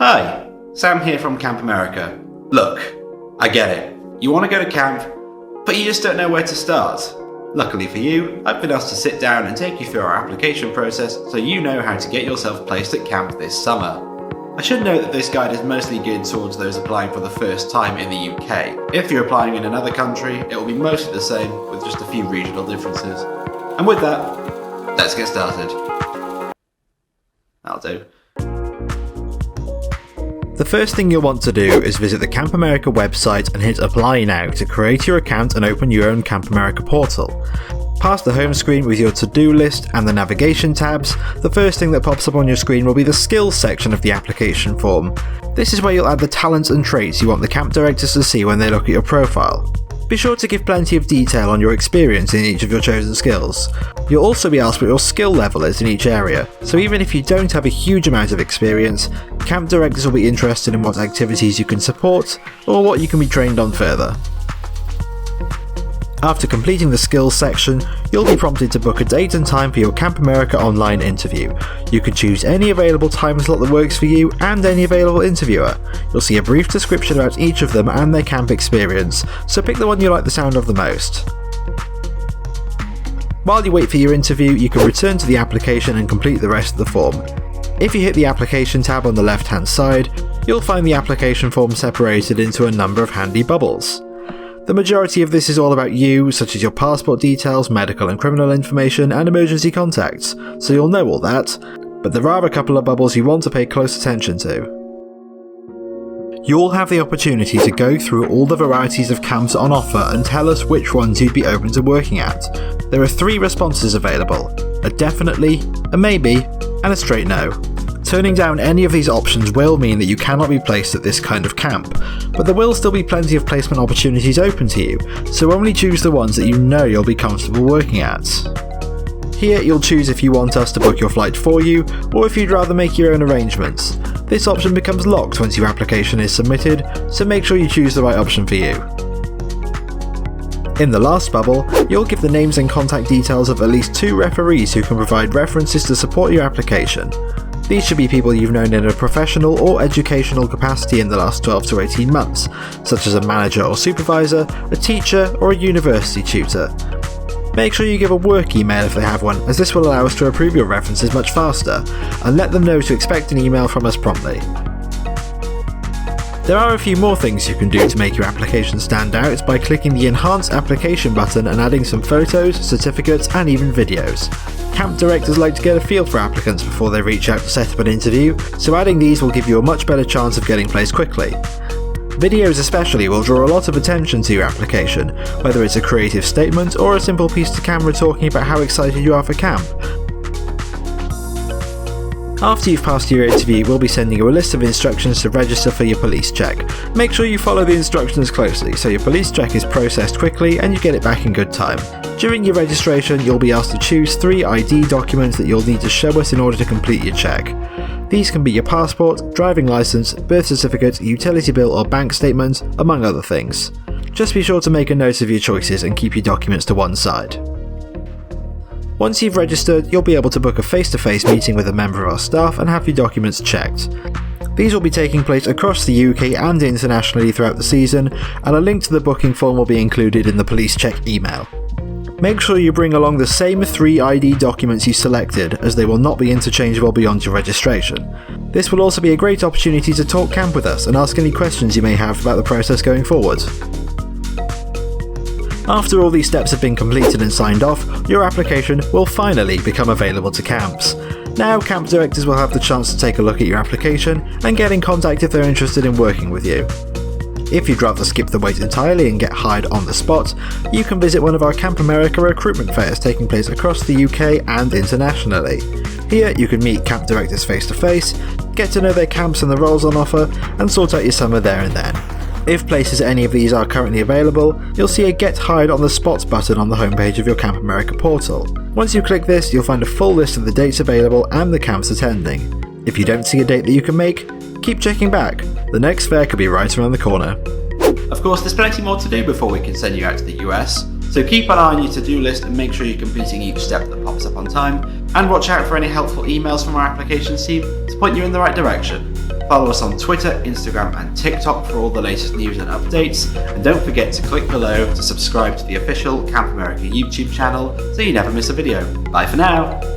Hi, Sam here from Camp America. Look, I get it. You want to go to camp, but you just don't know where to start. Luckily for you, I've been asked to sit down and take you through our application process so you know how to get yourself placed at camp this summer. I should note that this guide is mostly geared towards those applying for the first time in the UK. If you're applying in another country, it will be mostly the same with just a few regional differences. And with that, let's get started. That'll do. The first thing you'll want to do is visit the Camp America website and hit Apply Now to create your account and open your own Camp America portal. Past the home screen with your to-do list and the navigation tabs, the first thing that pops up on your screen will be the skills section of the application form. This is where you'll add the talents and traits you want the camp directors to see when they look at your profile. Be sure to give plenty of detail on your experience in each of your chosen skills. You'll also be asked what your skill level is in each area, so even if you don't have a huge amount of experience, camp directors will be interested in what activities you can support or what you can be trained on further. After completing the skills section, you'll be prompted to book a date and time for your Camp America online interview. You can choose any available time slot that works for you and any available interviewer. You'll see a brief description about each of them and their camp experience, so pick the one you like the sound of the most. While you wait for your interview, you can return to the application and complete the rest of the form. If you hit the application tab on the left hand side, you'll find the application form separated into a number of handy bubbles. The majority of this is all about you, such as your passport details, medical and criminal information, and emergency contacts, so you'll know all that, but there are a couple of bubbles you want to pay close attention to. You'll have the opportunity to go through all the varieties of camps on offer and tell us which ones you'd be open to working at. There are 3 responses available: a definitely, a maybe, and a straight no. Turning down any of these options will mean that you cannot be placed at this kind of camp, but there will still be plenty of placement opportunities open to you, so only choose the ones that you know you'll be comfortable working at. Here you'll choose if you want us to book your flight for you, or if you'd rather make your own arrangements. This option becomes locked once your application is submitted, so make sure you choose the right option for you. In the last bubble, you'll give the names and contact details of at least 2 referees who can provide references to support your application. These should be people you've known in a professional or educational capacity in the last 12 to 18 months, such as a manager or supervisor, a teacher, or a university tutor. Make sure you give a work email if they have one, as this will allow us to approve your references much faster, and let them know to expect an email from us promptly. There are a few more things you can do to make your application stand out by clicking the Enhance Application button and adding some photos, certificates, and even videos. Camp directors like to get a feel for applicants before they reach out to set up an interview, so adding these will give you a much better chance of getting placed quickly. Videos especially will draw a lot of attention to your application, whether it's a creative statement or a simple piece to camera talking about how excited you are for camp. After you've passed your interview, we'll be sending you a list of instructions to register for your police check. Make sure you follow the instructions closely so your police check is processed quickly and you get it back in good time. During your registration, you'll be asked to choose 3 ID documents that you'll need to show us in order to complete your check. These can be your passport, driving license, birth certificate, utility bill or bank statement, among other things. Just be sure to make a note of your choices and keep your documents to one side. Once you've registered, you'll be able to book a face-to-face meeting with a member of our staff and have your documents checked. These will be taking place across the UK and internationally throughout the season, and a link to the booking form will be included in the police check email. Make sure you bring along the same 3 ID documents you selected, as they will not be interchangeable beyond your registration. This will also be a great opportunity to talk camp with us and ask any questions you may have about the process going forward. After all these steps have been completed and signed off, your application will finally become available to camps. Now camp directors will have the chance to take a look at your application and get in contact if they're interested in working with you. If you'd rather skip the wait entirely and get hired on the spot, you can visit one of our Camp America recruitment fairs taking place across the UK and internationally. Here you can meet camp directors face to face, get to know their camps and the roles on offer, and sort out your summer there and then. If places at any of these are currently available, you'll see a Get Hired on the Spot button on the homepage of your Camp America portal. Once you click this, you'll find a full list of the dates available and the camps attending. If you don't see a date that you can make, keep checking back. The next fair could be right around the corner. Of course, there's plenty more to do before we can send you out to the US, so keep an eye on your to-do list and make sure you're completing each step that pops up on time, and watch out for any helpful emails from our applications team to point you in the right direction. Follow us on Twitter, Instagram and TikTok for all the latest news and updates, and don't forget to click below to subscribe to the official Camp America YouTube channel so you never miss a video. Bye for now!